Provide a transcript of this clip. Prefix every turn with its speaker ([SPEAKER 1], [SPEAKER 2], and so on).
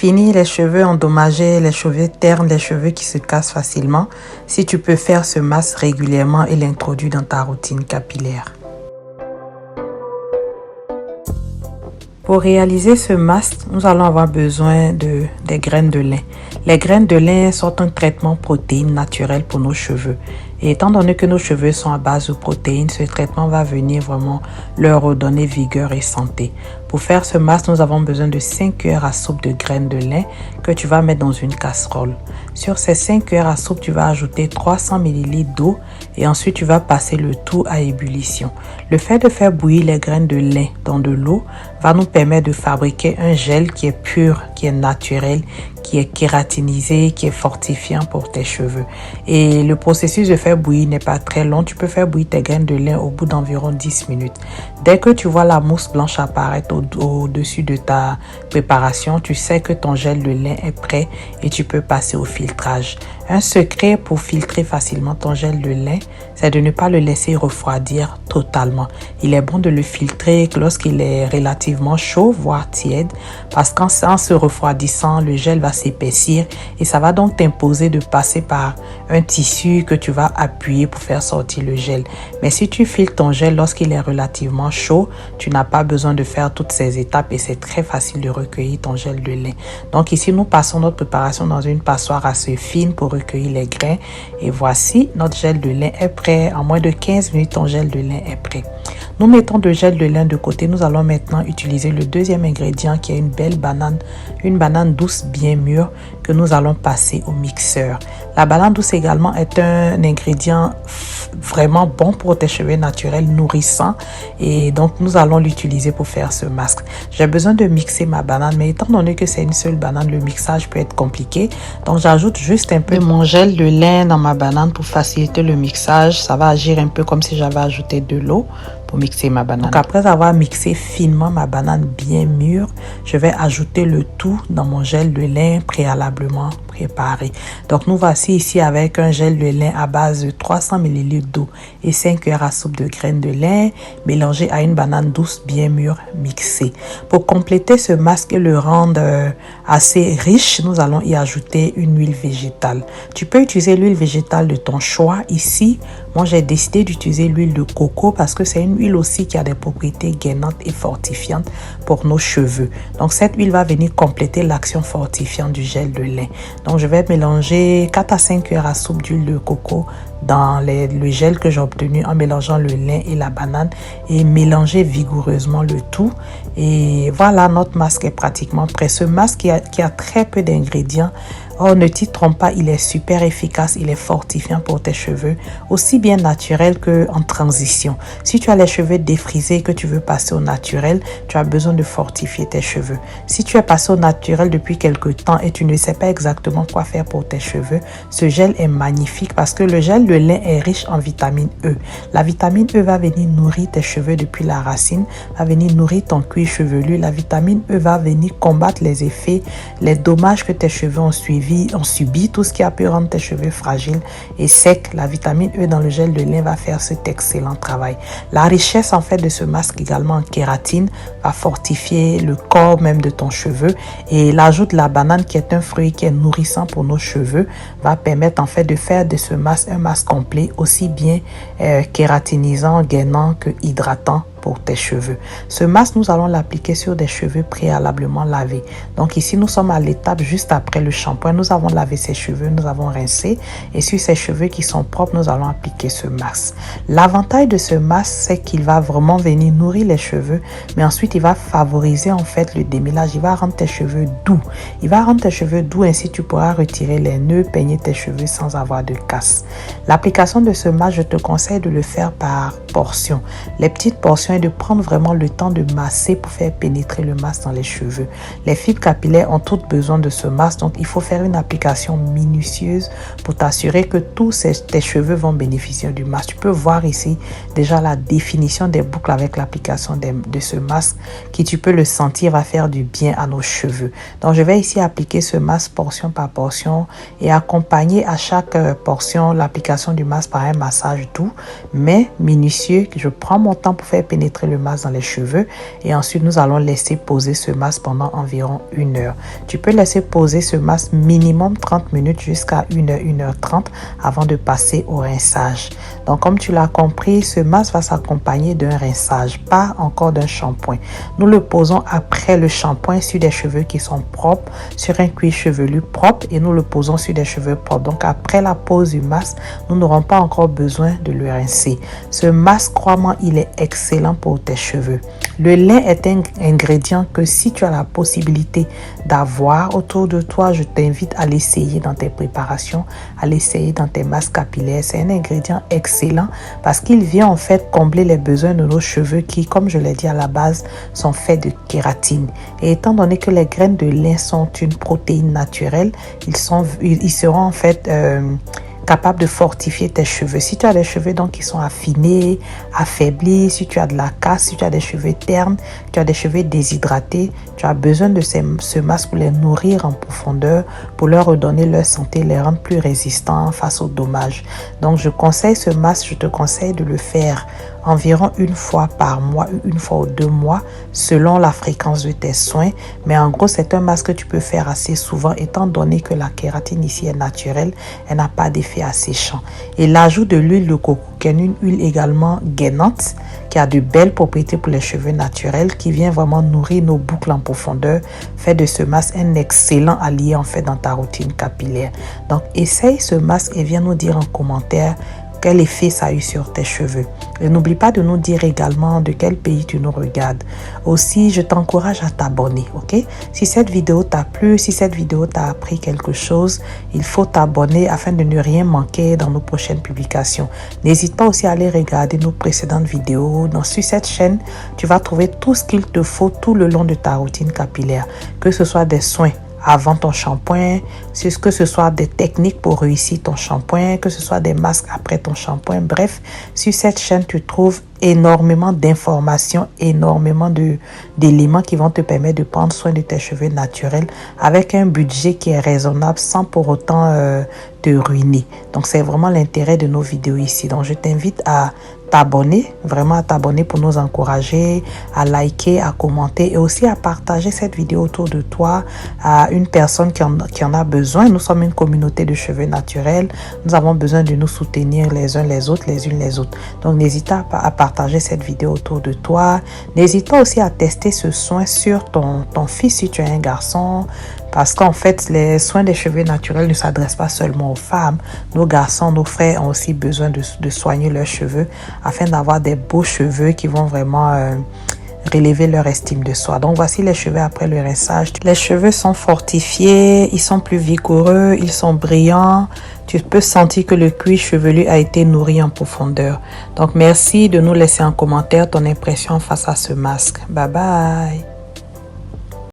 [SPEAKER 1] Fini les cheveux endommagés, les cheveux ternes, les cheveux qui se cassent facilement, si tu peux faire ce masque régulièrement et l'introduire dans ta routine capillaire. Pour réaliser ce masque, nous allons avoir besoin des graines de lin. Les graines de lin sont un traitement protéine naturel pour nos cheveux. Et étant donné que nos cheveux sont à base de protéines, ce traitement va venir vraiment leur redonner vigueur et santé. Pour faire ce masque, nous avons besoin de 5 cuillères à soupe de graines de lin que tu vas mettre dans une casserole. Sur ces 5 cuillères à soupe, tu vas ajouter 300 ml d'eau et ensuite tu vas passer le tout à ébullition. Le fait de faire bouillir les graines de lin dans de l'eau va nous permettre de fabriquer un gel qui est pur, qui est naturel, qui est kératinisé, qui est fortifiant pour tes cheveux. Et le processus de faire bouillir n'est pas très long. Tu peux faire bouillir tes graines de lin au bout d'environ 10 minutes. Dès que tu vois la mousse blanche apparaître au-dessus de ta préparation, tu sais que ton gel de lin est prêt et tu peux passer au filtrage. Un secret pour filtrer facilement ton gel de lin, c'est de ne pas le laisser refroidir totalement. Il est bon de le filtrer lorsqu'il est relativement chaud, voire tiède, parce qu'en se refroidissant, le gel va s'épaissir et ça va donc t'imposer de passer par un tissu que tu vas appuyer pour faire sortir le gel. Mais si tu filtres ton gel lorsqu'il est relativement chaud, tu n'as pas besoin de faire toutes ces étapes et c'est très facile de recueillir ton gel de lin. Donc ici, nous passons notre préparation dans une passoire assez fine pour recueillir les grains. Et voici, notre gel de lin est prêt. En moins de 15 minutes, ton gel de lin est prêt. Nous mettons le gel de lin de côté. Nous allons maintenant utiliser le deuxième ingrédient qui est une belle banane, une banane douce bien mûre que nous allons passer au mixeur. La banane douce également est un ingrédient vraiment bon pour tes cheveux naturels, nourrissant, et donc nous allons l'utiliser pour faire ce masque. J'ai besoin de mixer ma banane, mais étant donné que c'est une seule banane, le mixage peut être compliqué, donc j'ajoute juste un peu de mon gel de lin dans ma banane pour faciliter le mixage. Ça va agir un peu comme si j'avais ajouté de l'eau pour mixer ma banane. Donc après avoir mixé finement ma banane bien mûre, je vais ajouter le tout dans mon gel de lin préalablement préparé. Donc nous voici ici avec un gel de lin à base de 300 ml d'eau et 5 cuillères à soupe de graines de lin mélangées à une banane douce bien mûre mixée. Pour compléter ce masque et le rendre assez riche, nous allons y ajouter une huile végétale. Tu peux utiliser l'huile végétale de ton choix. Ici, moi j'ai décidé d'utiliser l'huile de coco parce que c'est une huile aussi qui a des propriétés gainantes et fortifiantes pour nos cheveux. Donc cette huile va venir compléter l'action fortifiante du gel de lin. Donc je vais mélanger 4 à 5 cuillères à soupe d'huile de coco dans le gel que j'ai obtenu en mélangeant le lin et la banane et mélanger vigoureusement le tout. Et voilà, notre masque est pratiquement prêt. Ce masque qui a très peu d'ingrédients. Oh, ne t'y trompe pas, il est super efficace, il est fortifiant pour tes cheveux, aussi bien naturel qu'en transition. Si tu as les cheveux défrisés et que tu veux passer au naturel, tu as besoin de fortifier tes cheveux. Si tu es passé au naturel depuis quelque temps et tu ne sais pas exactement quoi faire pour tes cheveux, ce gel est magnifique parce que le gel de lin est riche en vitamine E. La vitamine E va venir nourrir tes cheveux depuis la racine, va venir nourrir ton cuir chevelu. La vitamine E va venir combattre les effets, les dommages que tes cheveux ont subi, tout ce qui a pu rendre tes cheveux fragiles et secs. La vitamine E dans le gel de lin va faire cet excellent travail. La richesse en fait de ce masque également en kératine va fortifier le corps même de ton cheveu, et l'ajout de la banane qui est un fruit qui est nourrissant pour nos cheveux va permettre en fait de faire de ce masque un masque complet, aussi bien kératinisant, gainant que hydratant pour tes cheveux. Ce masque, nous allons l'appliquer sur des cheveux préalablement lavés. Donc ici, nous sommes à l'étape juste après le shampoing. Nous avons lavé ses cheveux, nous avons rincé, et sur ces cheveux qui sont propres, nous allons appliquer ce masque. L'avantage de ce masque, c'est qu'il va vraiment venir nourrir les cheveux, mais ensuite, il va favoriser en fait le démêlage. Il va rendre tes cheveux doux. Il va rendre tes cheveux doux, ainsi tu pourras retirer les nœuds, peigner tes cheveux sans avoir de casse. L'application de ce masque, je te conseille de le faire par portions. Les petites portions et de prendre vraiment le temps de masser pour faire pénétrer le masque dans les cheveux. Les fibres capillaires ont toutes besoin de ce masque, donc il faut faire une application minutieuse pour t'assurer que tous tes cheveux vont bénéficier du masque. Tu peux voir ici déjà la définition des boucles avec l'application de ce masque qui, tu peux le sentir, va faire du bien à nos cheveux. Donc je vais ici appliquer ce masque portion par portion et accompagner à chaque portion l'application du masque par un massage doux mais minutieux. Je prends mon temps pour faire pénétrer pénétrer le masque dans les cheveux. Et ensuite, nous allons laisser poser ce masque pendant environ 1 heure. Tu peux laisser poser ce masque minimum 30 minutes jusqu'à 1 heure, 1h30 avant de passer au rinçage. Donc, comme tu l'as compris, ce masque va s'accompagner d'un rinçage, pas encore d'un shampoing. Nous le posons après le shampoing sur des cheveux qui sont propres, sur un cuir chevelu propre, et nous le posons sur des cheveux propres. Donc, après la pose du masque, nous n'aurons pas encore besoin de le rincer. Ce masque, crois-moi, il est excellent pour tes cheveux. Le lait est un ingrédient que si tu as la possibilité d'avoir autour de toi, je t'invite à l'essayer dans tes préparations, à l'essayer dans tes masques capillaires. C'est un ingrédient excellent parce qu'il vient en fait combler les besoins de nos cheveux qui, comme je l'ai dit à la base, sont faits de kératine. Et étant donné que les graines de lin sont une protéine naturelle, ils seront en fait capable de fortifier tes cheveux. Si tu as des cheveux donc qui sont affinés, affaiblis, si tu as de la casse, si tu as des cheveux ternes, tu as des cheveux déshydratés, tu as besoin de ce masque pour les nourrir en profondeur, pour leur redonner leur santé, les rendre plus résistants face aux dommages. Donc je conseille ce masque, je te conseille de le faire environ 1 fois par mois, 1 fois ou 2 mois, selon la fréquence de tes soins. Mais en gros, c'est un masque que tu peux faire assez souvent, étant donné que la kératine ici est naturelle, elle n'a pas d'effet asséchant. Et l'ajout de l'huile de coco, qui est une huile également gainante, qui a de belles propriétés pour les cheveux naturels, qui vient vraiment nourrir nos boucles en profondeur, fait de ce masque un excellent allié en fait dans ta routine capillaire. Donc, essaye ce masque et viens nous dire en commentaire quel effet ça a eu sur tes cheveux. Et n'oublie pas de nous dire également de quel pays tu nous regardes. Aussi, je t'encourage à t'abonner, ok? Si cette vidéo t'a plu, si cette vidéo t'a appris quelque chose, il faut t'abonner afin de ne rien manquer dans nos prochaines publications. N'hésite pas aussi à aller regarder nos précédentes vidéos. Sur cette chaîne, tu vas trouver tout ce qu'il te faut tout le long de ta routine capillaire, que ce soit des soins avant ton shampoing, que ce soit des techniques pour réussir ton shampoing, que ce soit des masques après ton shampoing. Bref, sur cette chaîne, tu trouves énormément d'informations, énormément d'éléments qui vont te permettre de prendre soin de tes cheveux naturels avec un budget qui est raisonnable sans pour autant te ruiner. Donc, c'est vraiment l'intérêt de nos vidéos ici. Donc, je t'invite à t'abonner, vraiment à t'abonner pour nous encourager, à liker, à commenter et aussi à partager cette vidéo autour de toi à une personne qui en a besoin. Nous sommes une communauté de cheveux naturels. Nous avons besoin de nous soutenir les uns les autres, les unes les autres. Donc, n'hésite pas à partager cette vidéo autour de toi. N'hésite pas aussi à tester ce soin sur ton fils si tu es un garçon. Parce qu'en fait, les soins des cheveux naturels ne s'adressent pas seulement aux femmes. Nos garçons, nos frères ont aussi besoin de soigner leurs cheveux afin d'avoir des beaux cheveux qui vont vraiment relever leur estime de soi. Donc, voici les cheveux après le rinçage. Les cheveux sont fortifiés, ils sont plus vigoureux, ils sont brillants. Tu peux sentir que le cuir chevelu a été nourri en profondeur. Donc, merci de nous laisser en commentaire ton impression face à ce masque. Bye bye!